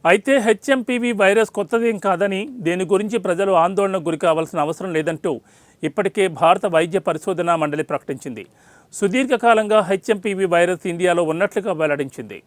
అయితే HMPV virus కొత్తదేం కాదని, దీని గురించి ప్రజలు ఆందోళనకు గురి కావాల్సిన అవసరం లేదంటూ ఇప్పటికే భారత వైద్య పరిశోధనా మండలి ప్రకటించింది. సుదీర్ఘకాలంగా హెచ్ఎంపీవీ వైరస్ ఇండియాలో ఉన్నట్లుగా వెల్లడించింది.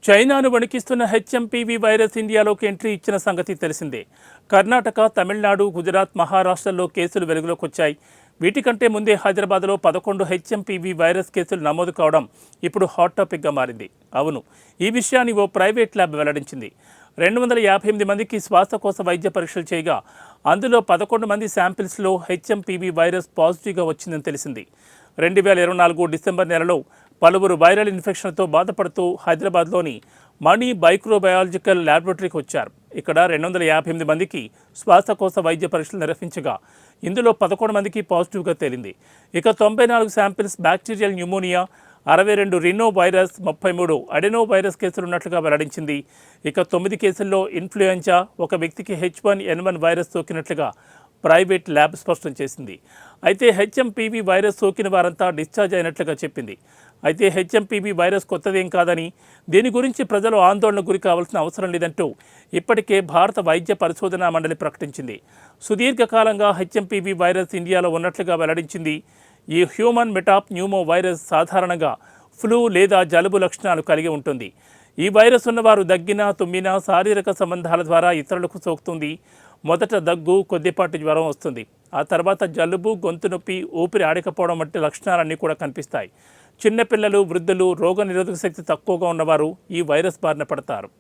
చైనాను వణికిస్తున్న హెచ్ఎంపీవీ వైరస్ ఇండియాలోకి ఎంట్రీ ఇచ్చిన సంగతి తెలిసిందే. కర్ణాటక, తమిళనాడు, గుజరాత్, మహారాష్ట్రలో కేసులు వెలుగులోకి వచ్చాయి. వీటికంటే ముందే హైదరాబాద్లో 11 హెచ్ఎంపీవీ వైరస్ కేసులు నమోదు కావడం ఇప్పుడు హాట్ టాపిక్గా మారింది. అవును, ఈ విషయాన్ని ఓ ప్రైవేట్ ల్యాబ్ వెల్లడించింది. 258 మందికి శ్వాసకోశ వైద్య పరీక్షలు చేయగా అందులో 11 మంది శాంపిల్స్లో హెచ్ఎంపీవీ వైరస్ పాజిటివ్గా వచ్చిందని తెలిసింది. 2024 డిసెంబర్ నెలలో పలువురు వైరల్ ఇన్ఫెక్షన్తో బాధపడుతూ హైదరాబాద్లోని మణి మైక్రోబయాలజికల్ ల్యాబొరేటరీకి వచ్చారు. ఇక్కడ 258 మందికి శ్వాసకోశ వైద్య పరీక్షలు నిర్వహించగా ఇందులో 11 మందికి పాజిటివ్గా తేలింది. ఇక 94 samples bacterial pneumonia, 62 rhinovirus, 33 adenovirus కేసులు ఉన్నట్లుగా వెల్లడించింది. ఇక 9 కేసుల్లో ఇన్ఫ్లుయెంజా, ఒక వ్యక్తికి H1N1 వైరస్ సోకినట్లుగా ప్రైవేట్ ల్యాబ్ స్పష్టం చేసింది. అయితే హెచ్ఎంపీవీ వైరస్ సోకిన వారంతా డిశ్చార్జ్ అయినట్లుగా చెప్పింది. అయితే హెచ్ఎంపీవీ వైరస్ కొత్తదేం కాదని, దీని గురించి ప్రజలు ఆందోళనకు గురి కావాల్సిన అవసరం లేదంటూ ఇప్పటికే భారత వైద్య పరిశోధనా మండలి ప్రకటించింది. సుదీర్ఘకాలంగా హెచ్ఎంపీవీ వైరస్ ఇండియాలో ఉన్నట్లుగా వెల్లడించింది. ఈ హ్యూమన్ మెటాప్ న్యూమో వైరస్ సాధారణంగా ఫ్లూ లేదా జలుబు లక్షణాలు కలిగి ఉంటుంది. ఈ వైరస్ ఉన్నవారు దగ్గినా, తుమ్మినా శారీరక సంబంధాల ద్వారా ఇతరులకు సోకుతుంది. మొదట దగ్గు, కొద్దిపాటి జ్వరం వస్తుంది. ఆ తర్వాత జలుబు, గొంతు నొప్పి, ఊపిరి ఆడకపోవడం వంటి లక్షణాలన్నీ కూడా కనిపిస్తాయి. చిన్నపిల్లలు, వృద్ధులు, రోగనిరోధక శక్తి తక్కువగా ఉన్నవారు ఈ వైరస్ బారిన పడతారు.